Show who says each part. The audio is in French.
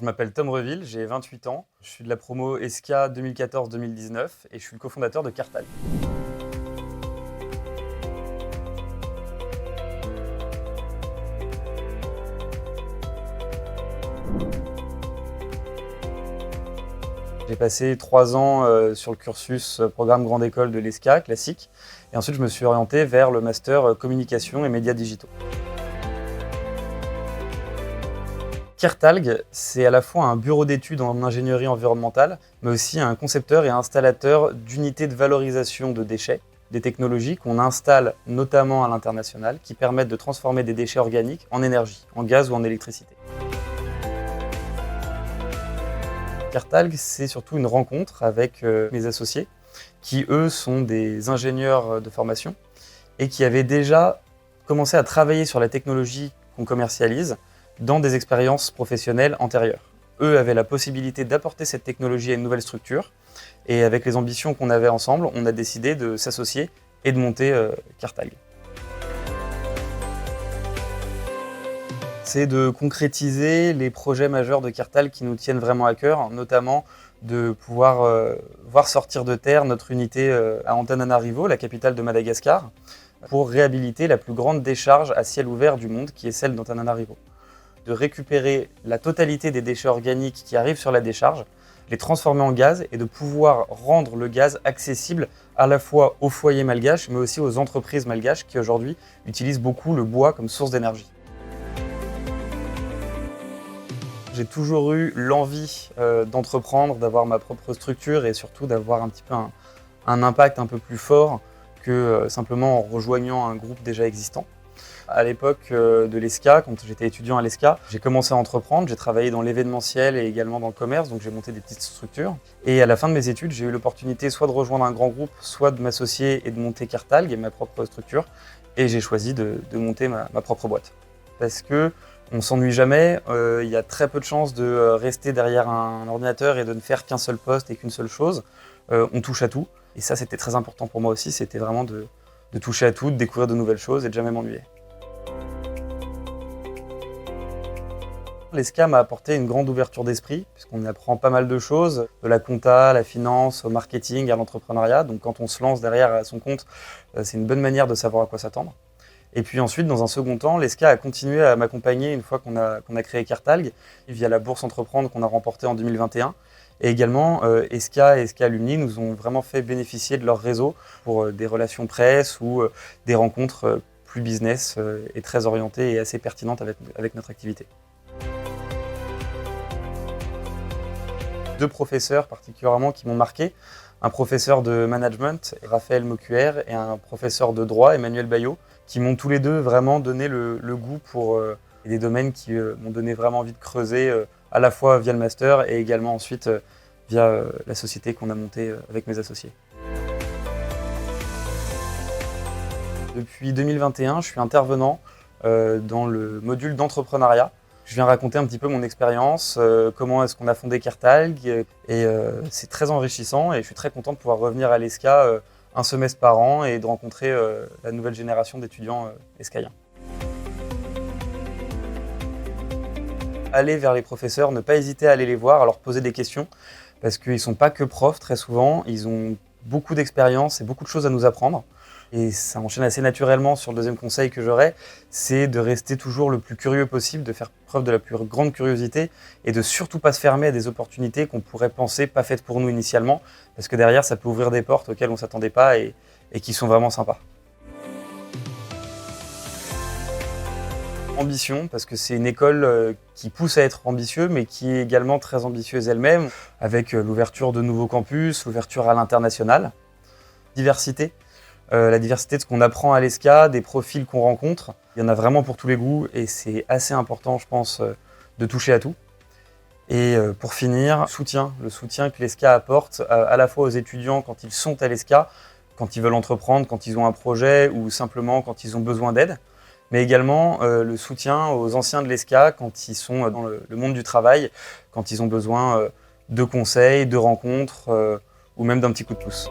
Speaker 1: Je m'appelle Tom Reville, j'ai 28 ans, je suis de la promo ESCA 2014-2019 et je suis le cofondateur de Cartal. J'ai passé 3 ans sur le cursus programme grande école de l'ESCA classique et ensuite je me suis orienté vers le master communication et médias digitaux. Kertalg, c'est à la fois un bureau d'études en ingénierie environnementale, mais aussi un concepteur et installateur d'unités de valorisation de déchets, des technologies qu'on installe notamment à l'international, qui permettent de transformer des déchets organiques en énergie, en gaz ou en électricité. Kertalg, c'est surtout une rencontre avec mes associés, qui eux sont des ingénieurs de formation et qui avaient déjà commencé à travailler sur la technologie qu'on commercialise dans des expériences professionnelles antérieures. Eux avaient la possibilité d'apporter cette technologie à une nouvelle structure et avec les ambitions qu'on avait ensemble, on a décidé de s'associer et de monter Kertalg. C'est de concrétiser les projets majeurs de Kertalg qui nous tiennent vraiment à cœur, notamment de pouvoir voir sortir de terre notre unité à Antananarivo, la capitale de Madagascar, pour réhabiliter la plus grande décharge à ciel ouvert du monde, qui est celle d'Antananarivo. De récupérer la totalité des déchets organiques qui arrivent sur la décharge, les transformer en gaz et de pouvoir rendre le gaz accessible à la fois aux foyers malgaches mais aussi aux entreprises malgaches qui aujourd'hui utilisent beaucoup le bois comme source d'énergie. J'ai toujours eu l'envie d'entreprendre, d'avoir ma propre structure et surtout d'avoir un petit peu un impact un peu plus fort que simplement en rejoignant un groupe déjà existant. À l'époque de l'ESCA, quand j'étais étudiant à l'ESCA, j'ai commencé à entreprendre, j'ai travaillé dans l'événementiel et également dans le commerce, donc j'ai monté des petites structures. Et à la fin de mes études, j'ai eu l'opportunité soit de rejoindre un grand groupe, soit de m'associer et de monter Kertalg, ma propre structure. Et j'ai choisi de monter ma propre boîte. Parce que on s'ennuie jamais, il y a très peu de chances de rester derrière un ordinateur et de ne faire qu'un seul poste et qu'une seule chose. On touche à tout. Et ça, c'était très important pour moi aussi, c'était vraiment de toucher à tout, de découvrir de nouvelles choses et de jamais m'ennuyer. L'ESCA m'a apporté une grande ouverture d'esprit, puisqu'on y apprend pas mal de choses, de la compta, la finance, au marketing, à l'entrepreneuriat. Donc quand on se lance derrière à son compte, c'est une bonne manière de savoir à quoi s'attendre. Et puis ensuite, dans un second temps, l'ESCA a continué à m'accompagner une fois qu'on a créé Kertalg, via la bourse Entreprendre qu'on a remportée en 2021. Et également, ESCA et ESCA Alumni nous ont vraiment fait bénéficier de leur réseau pour des relations presse ou des rencontres plus business et très orientées et assez pertinentes avec notre activité. 2 professeurs particulièrement qui m'ont marqué, un professeur de management, Raphaël Mocuer, et un professeur de droit, Emmanuel Bayot, qui m'ont tous les deux vraiment donné le goût pour des domaines qui m'ont donné vraiment envie de creuser, à la fois via le master et également ensuite via la société qu'on a montée avec mes associés. Depuis 2021, je suis intervenant dans le module d'entrepreneuriat. Je viens raconter un petit peu mon expérience, comment est-ce qu'on a fondé Kertalg, et c'est très enrichissant et je suis très content de pouvoir revenir à l'ESCA un semestre par an et de rencontrer la nouvelle génération d'étudiants escaliens. Aller vers les professeurs, ne pas hésiter à aller les voir, à leur poser des questions, parce qu'ils ne sont pas que profs très souvent, ils ont beaucoup d'expérience et beaucoup de choses à nous apprendre. Et ça enchaîne assez naturellement sur le deuxième conseil que j'aurais, c'est de rester toujours le plus curieux possible, de faire preuve de la plus grande curiosité et de surtout pas se fermer à des opportunités qu'on pourrait penser pas faites pour nous initialement, parce que derrière ça peut ouvrir des portes auxquelles on ne s'attendait pas et qui sont vraiment sympas. Ambition, parce que c'est une école qui pousse à être ambitieux, mais qui est également très ambitieuse elle-même, avec l'ouverture de nouveaux campus, l'ouverture à l'international. Diversité. La diversité de ce qu'on apprend à l'ESCA, des profils qu'on rencontre. Il y en a vraiment pour tous les goûts et c'est assez important, je pense, de toucher à tout. Et pour finir, le soutien que l'ESCA apporte à la fois aux étudiants quand ils sont à l'ESCA, quand ils veulent entreprendre, quand ils ont un projet ou simplement quand ils ont besoin d'aide, mais également le soutien aux anciens de l'ESCA quand ils sont dans le monde du travail, quand ils ont besoin de conseils, de rencontres ou même d'un petit coup de pouce.